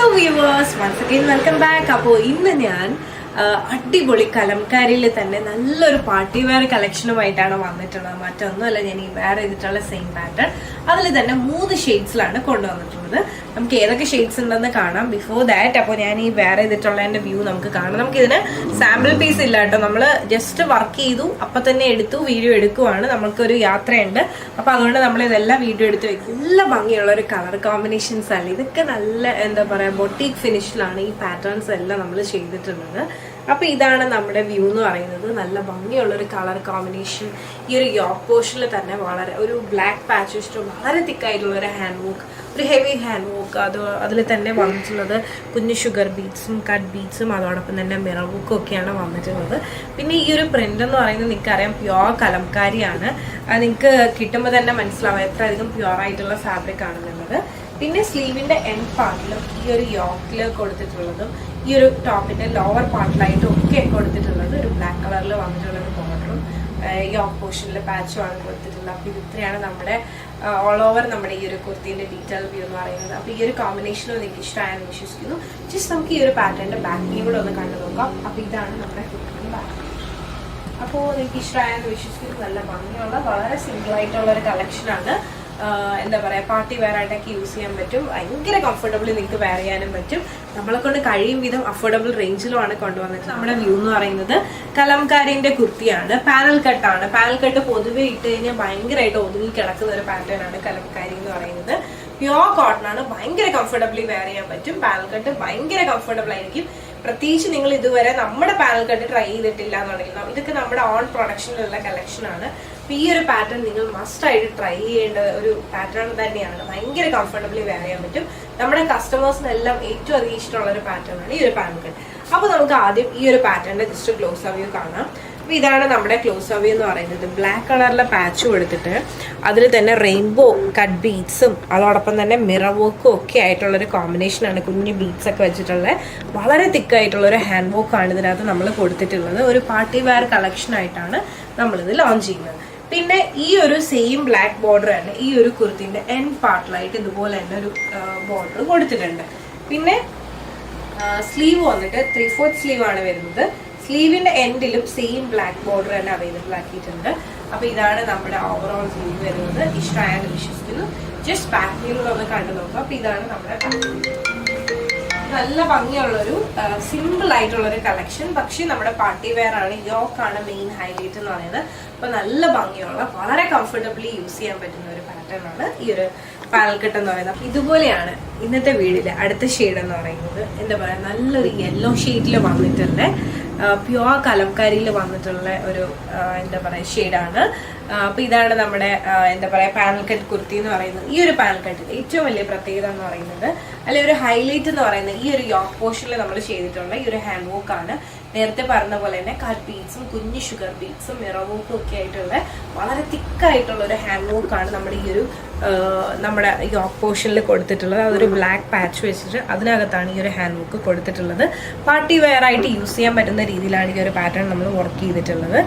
Hello viewers, once again welcome back. അപ്പോൾ ഇന്ന് ഞാൻ അടിപൊളി കലംകാരിയിൽ തന്നെ നല്ലൊരു പാർട്ടി വെയർ കളക്ഷനുമായിട്ടാണ് വന്നിട്ടുള്ളത്. മറ്റൊന്നുമല്ല, ഞാൻ ഈ വെയർ ചെയ്തിട്ടുള്ള സെയിം പാറ്റേൺ അതിൽ തന്നെ 3 ഷെയ്ഡ്സിലാണ് കൊണ്ടുവന്നിട്ടുള്ളത്. നമുക്ക് ഏതൊക്കെ ഷെയ്ഡ്സ് ഉണ്ടെന്ന് കാണാം. ബിഫോർ ദാറ്റ് അപ്പോൾ ഞാൻ ഈ വെയർ ചെയ്തിട്ടുള്ളതിന്റെ വ്യൂ നമുക്ക് കാണാം. നമുക്കിതിന് സാമ്പിൾ പീസ് ഇല്ല കേട്ടോ, നമ്മൾ ജസ്റ്റ് വർക്ക് ചെയ്തു അപ്പം തന്നെ എടുത്തു വീഡിയോ എടുക്കുവാണ്. നമുക്കൊരു യാത്രയുണ്ട്, അപ്പോൾ അതുകൊണ്ട് നമ്മൾ ഇതെല്ലാം വീഡിയോ എടുത്ത് വെക്കും. നല്ല ഭംഗിയുള്ള ഒരു കളർ കോമ്പിനേഷൻസ് ആണ് ഇതൊക്കെ. നല്ല എന്താ പറയുക, ബൊട്ടീക്ക് ഫിനിഷിലാണ് ഈ പാറ്റേൺസ് എല്ലാം നമ്മൾ ചെയ്തിട്ടുള്ളത്. അപ്പോൾ ഇതാണ് നമ്മുടെ വ്യൂ എന്ന് പറയുന്നത്. നല്ല ഭംഗിയുള്ളൊരു കളർ കോമ്പിനേഷൻ. ഈ ഒരു യോക്ക് പോർഷനിൽ തന്നെ വളരെ ഒരു ബ്ലാക്ക് പാച്ച് ഇഷ്ടം, വളരെ തിക്കായിട്ടുള്ളൊരു ഹാൻഡ് വർക്ക്, ഒരു ഹെവി ഹാൻഡ് വർക്ക്. അതിൽ തന്നെ വന്നിട്ടുള്ളത് കുഞ്ഞു ഷുഗർ ബീഡ്സും കട്ട് ബീഡ്സും അതോടൊപ്പം തന്നെ മിറർ വർക്കും ഒക്കെയാണ് വന്നിട്ടുള്ളത്. പിന്നെ ഈ ഒരു പ്രിന്റ് എന്ന് പറയുന്നത് നിങ്ങൾക്കറിയാം, പ്യുവർ കലംകാരിയാണ്. നിങ്ങൾക്ക് കിട്ടുമ്പോൾ തന്നെ മനസ്സിലാവും എത്ര അധികം പ്യുവർ ആയിട്ടുള്ള ഫാബ്രിക് ആണെന്നുള്ളത്. പിന്നെ സ്ലീവിന്റെ എൻഡ് പാർട്ടിലും ഈ ഒരു യോക്കിൽ കൊടുത്തിട്ടുള്ളതും ഈ ഒരു ടോപ്പിന്റെ ലോവർ പാർട്ടിലായിട്ടും ഒക്കെ കൊടുത്തിട്ടുള്ളത് ഒരു ബ്ലാക്ക് കളറിൽ വന്നിട്ടുള്ള ഒരു ബോർഡറും യോക്ക് പോർഷനിൽ പാച്ചുമാണ് കൊടുത്തിട്ടുള്ളത്. അപ്പോൾ ഇത് ഇത്രയാണ് നമ്മുടെ ഓൾ ഓവർ നമ്മുടെ ഈ ഒരു കുർത്തിന്റെ ഡീറ്റെയിൽ വ്യൂ എന്ന് പറയുന്നത്. അപ്പോൾ ഈ ഒരു കോമ്പിനേഷനും എനിക്ക് ഇഷ്ടമായെന്ന് വിശ്വസിക്കുന്നു. ജസ്റ്റ് നമുക്ക് ഈ ഒരു പാറ്റേണിന്റെ ബാക്കിയും കൂടെ ഒന്ന് കണ്ടു നോക്കാം. അപ്പോൾ ഇതാണ് നമ്മുടെ കുർത്തിന്റെ ബാക്ക്. അപ്പോൾ എനിക്ക് ഇഷ്ടമായെന്ന് വിശ്വസിക്കുന്നു. നല്ല ഭംഗിയുള്ള വളരെ സിമ്പിൾ ആയിട്ടുള്ള ഒരു കളക്ഷനാണ്. എന്താ പറയുക, പാർട്ടി വെയർ ആയിട്ടൊക്കെ യൂസ് ചെയ്യാൻ പറ്റും. ഭയങ്കര കംഫർട്ടബിളി നിങ്ങൾക്ക് വെയർ ചെയ്യാനും പറ്റും. നമ്മളെ കൊണ്ട് കഴിയും വിധം അഫോർഡബിൾ റേഞ്ചിലുമാണ് കൊണ്ടുവന്നിട്ട്. നമ്മുടെ വ്യൂ എന്ന് പറയുന്നത് കലംകാരിന്റെ കുർത്തിയാണ്. പാനൽ കട്ടാണ്. പാനൽ കട്ട് പൊതുവെ ഇട്ട് കഴിഞ്ഞാൽ ഭയങ്കരമായിട്ട് ഒതുങ്ങി കിടക്കുന്ന ഒരു പാറ്റേൺ ആണ് കലംകാരി എന്ന് പറയുന്നത്. പ്യുവർ കോട്ടൺ ആണ്. ഭയങ്കര കംഫർട്ടബിളി വെയർ ചെയ്യാൻ പറ്റും. പാനൽ കട്ട് ഭയങ്കര കംഫർട്ടബിൾ ആയിരിക്കും. പ്രത്യേകിച്ച് നിങ്ങൾ ഇതുവരെ നമ്മുടെ പാനൽ കട്ട് ട്രൈ ചെയ്തിട്ടില്ല എന്നുണ്ടെങ്കിൽ, ഇതൊക്കെ നമ്മുടെ ഓൺ പ്രൊഡക്ഷനിലുള്ള കളക്ഷൻ ആണ്. അപ്പൊ ഈ ഒരു പാറ്റേൺ നിങ്ങൾ മസ്റ്റ് ആയിട്ട് ട്രൈ ചെയ്യേണ്ട ഒരു പാറ്റേൺ തന്നെയാണ്. ഭയങ്കര കംഫർട്ടബിളി വെയർ ചെയ്യാൻ പറ്റും. നമ്മുടെ കസ്റ്റമേഴ്സിനെല്ലാം ഏറ്റവും അധികം ഇഷ്ടമുള്ള ഒരു പാറ്റേൺ ആണ് ഈ ഒരു പാനൽ കട്ട്. അപ്പൊ നമുക്ക് ആദ്യം ഈ ഒരു പാറ്റേണിന്റെ ജസ്റ്റ് ക്ലോസ് വ്യൂ കാണാം. അപ്പൊ ഇതാണ് നമ്മുടെ ക്ലോസ് വ്യൂ എന്ന് പറയുന്നത്. ബ്ലാക്ക് കളറിലെ പാച്ച് കൊടുത്തിട്ട് അതിൽ തന്നെ റെയിൻബോ കട്ട് ബീഡ്സും അതോടൊപ്പം തന്നെ മിറർ വർക്കും ഒക്കെ ആയിട്ടുള്ളൊരു കോമ്പിനേഷനാണ്. കുഞ്ഞു ബീഡ്സ് ഒക്കെ വെച്ചിട്ടുള്ള വളരെ തിക്കായിട്ടുള്ള ഒരു ഹാൻഡ് വർക്കാണ് ഇതിനകത്ത് നമ്മൾ കൊടുത്തിട്ടുള്ളത്. ഒരു പാർട്ടി വെയർ കളക്ഷൻ ആയിട്ടാണ് നമ്മളിത് ലോഞ്ച് ചെയ്യുന്നത്. പിന്നെ ഈ ഒരു സെയിം ബ്ലാക്ക് ബോർഡർ തന്നെ ഈ ഒരു കുർത്തിന്റെ എൻഡ് പാർട്ടിലായിട്ട് ഇതുപോലെ തന്നെ ഒരു ബോർഡർ കൊടുത്തിട്ടുണ്ട്. പിന്നെ സ്ലീവ് വന്നിട്ട് 3/4 സ്ലീവ് ആണ് വരുന്നത്. സ്ലീവിന്റെ എൻഡിലും സെയിം ബ്ലാക്ക് ബോർഡർ തന്നെ അവൈലബിൾ ആക്കിയിട്ടുണ്ട്. അപ്പൊ ഇതാണ് നമ്മുടെ ഓവറോൾ സ്ലീവ് വരുന്നത്. ഇഷ്ടമായെന്ന് വിശ്വസിക്കുന്നു. ജസ്റ്റ് ബാക്ക് വ്യൂവിൽ ഒന്ന് കണ്ടു നോക്കാം. അപ്പൊ ഇതാണ് നമ്മുടെ നല്ല ഭംഗിയുള്ളൊരു സിമ്പിൾ ആയിട്ടുള്ളൊരു കളക്ഷൻ. പക്ഷെ നമ്മുടെ പാർട്ടി വെയർ ആണ്. യോക്കാണ് മെയിൻ ഹൈലൈറ്റ് എന്ന് പറയുന്നത്. അപ്പൊ നല്ല ഭംഗിയുള്ള വളരെ കംഫർട്ടബിളി യൂസ് ചെയ്യാൻ പറ്റുന്ന ഒരു പാറ്റേൺ ആണ് ഈ ഒരു പാനൽ കട്ട് എന്ന് പറയുന്നത്. ഇതുപോലെയാണ് ഇന്നത്തെ വീഡിയോയിലെ അടുത്ത ഷെയ്ഡ് എന്ന് പറയുന്നത്. എന്താ പറയാ, നല്ലൊരു യെല്ലോ ഷെയ്ഡിൽ വന്നിട്ടുള്ള പ്യുവർ കലംകാരിയിൽ വന്നിട്ടുള്ള ഒരു എന്താ പറയാ ഷെയ്ഡാണ്. അപ്പൊ ഇതാണ് നമ്മുടെ എന്താ പറയാ പാനൽ കട്ട് കുർത്തി എന്ന് പറയുന്നത്. ഈ ഒരു പാനൽ കട്ടിൽ ഏറ്റവും വലിയ പ്രത്യേകത എന്ന് പറയുന്നത്, അല്ലെ ഒരു ഹൈലൈറ്റ് എന്ന് പറയുന്നത്, ഈ ഒരു യോക്ക് പോർഷനിൽ നമ്മൾ ചെയ്തിട്ടുള്ള ഈ ഒരു ഹാൻഡ് വർക്ക് ആണ്. നേരത്തെ പറഞ്ഞ പോലെ തന്നെ കട്ട് ബീഡ്സും കുഞ്ഞു ഷുഗർ ബീഡ്സും മിറർ വർക്കും ഒക്കെ ആയിട്ടുള്ള വളരെ തിക്കായിട്ടുള്ള ഒരു ഹാൻഡ് വർക്കാണ് നമ്മുടെ ഈ ഒരു നമ്മുടെ യോക്ക് പോർഷനിൽ കൊടുത്തിട്ടുള്ളത്. അതൊരു ബ്ലാക്ക് പാച്ച് വെച്ചിട്ട് അതിനകത്താണ് ഈ ഒരു ഹാൻഡ് വർക്ക് കൊടുത്തിട്ടുള്ളത്. പാർട്ടി വെയർ ആയിട്ട് യൂസ് ചെയ്യാൻ പറ്റുന്ന രീതിയിലാണ് ഈ ഒരു പാറ്റേൺ നമ്മൾ വർക്ക് ചെയ്തിട്ടുള്ളത്.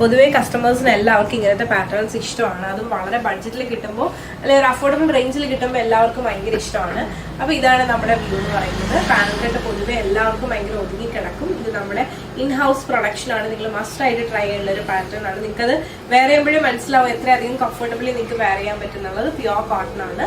പൊതുവേ കസ്റ്റമേഴ്സിന് എല്ലാവർക്കും ഇങ്ങനത്തെ പാറ്റേൺസ് ഇഷ്ടമാണ്. അതും വളരെ ബഡ്ജറ്റിൽ കിട്ടുമ്പോൾ, അല്ലെങ്കിൽ ഒരു അഫോർഡബിൾ റേഞ്ചിൽ കിട്ടുമ്പോൾ എല്ലാവർക്കും ഭയങ്കര ഇഷ്ടമാണ്. അപ്പോൾ ഇതാണ് നമ്മുടെ വ്യൂ എന്ന് പറയുന്നത്. പാനൽ കട്ട് പൊതുവെ എല്ലാവർക്കും ഭയങ്കര ഒതുങ്ങി കിടക്കും. ഇത് നമ്മുടെ ഇൻ ഹൗസ് പ്രൊഡക്ഷൻ ആണ്. നിങ്ങൾ മസ്റ്റ് ആയിട്ട് ട്രൈ ചെയ്യേണ്ട ഒരു പാറ്റേൺ ആണ്. നിങ്ങൾക്കത് വെയർ ചെയ്യുമ്പോഴും മനസ്സിലാവും എത്രയധികം കംഫർട്ടബിളി നിങ്ങൾക്ക് വെയർ ചെയ്യാൻ പറ്റുന്നുള്ളത്. പ്യുവർ കോട്ടൺ ആണ്.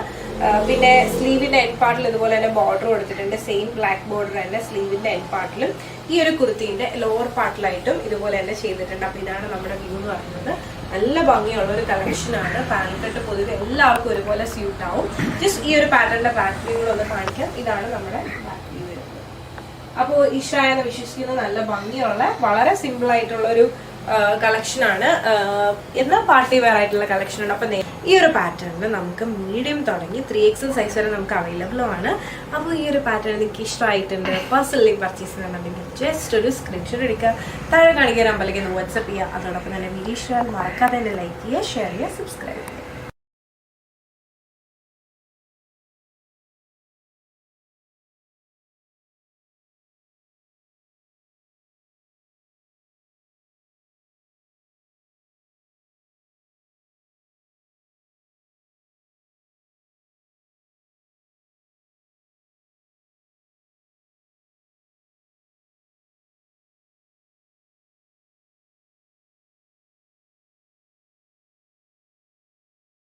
പിന്നെ സ്ലീവിന്റെ എൻഡ് പാർട്ടിൽ ഇതുപോലെ തന്നെ ബോർഡർ കൊടുത്തിട്ടുണ്ട്. സെയിം ബ്ലാക്ക് ബോർഡർ തന്നെ സ്ലീവിന്റെ എൻഡ് പാർട്ടിലും ഈ ഒരു കുർത്തിന്റെ ലോവർ പാർട്ടിലായിട്ടും ഇതുപോലെ തന്നെ ചെയ്തിട്ടുണ്ട്. അപ്പൊ ഇതാണ് നമ്മുടെ വ്യൂ എന്ന് പറയുന്നത്. നല്ല ഭംഗിയുള്ള ഒരു കളക്ഷനാണ്. പാനൽ കട്ട് പൊതുവെ എല്ലാവർക്കും ഒരുപോലെ സ്യൂട്ട് ആവും. ജസ്റ്റ് ഈ ഒരു പാറ്റേണിന്റെ ബാക്ക് വ്യൂ കൂടെ ഒന്ന് കാണിക്കാം. ഇതാണ് നമ്മുടെ ബാക്ക് വ്യൂ വരുന്നത്. അപ്പോൾ ഇഷ്ടമായെന്ന് വിശ്വസിക്കുന്നത്. നല്ല ഭംഗിയുള്ള വളരെ സിമ്പിൾ ആയിട്ടുള്ള ഒരു കളക്ഷനാണ്. എന്നാൽ പാർട്ടി വെയർ ആയിട്ടുള്ള കളക്ഷനാണ്. അപ്പം ഈ ഒരു പാറ്റേണിൽ നമുക്ക് മീഡിയം തുടങ്ങി 3XL സൈസ് വരെ നമുക്ക് അവൈലബിൾ ആണ്. അപ്പോൾ ഈ ഒരു പാറ്റേൺ എനിക്ക് ഇഷ്ടമായിട്ടുണ്ട്, പേഴ്സണലി പർച്ചേസ് ചെയ്യുന്നുണ്ടെങ്കിൽ ജസ്റ്റ് ഒരു സ്ക്രീൻഷോട്ട് എടുക്കുക, താഴെ കാണിക്കാൻ നമ്പറിലേക്ക് വാട്സ്ആപ്പ് ചെയ്യുക. അതോടൊപ്പം തന്നെ വീഡിയോ ഇഷ്ടമായാൽ മറക്കാതെ തന്നെ ലൈക്ക് ചെയ്യുക, ഷെയർ ചെയ്യുക, സബ്സ്ക്രൈബ് ചെയ്യുക.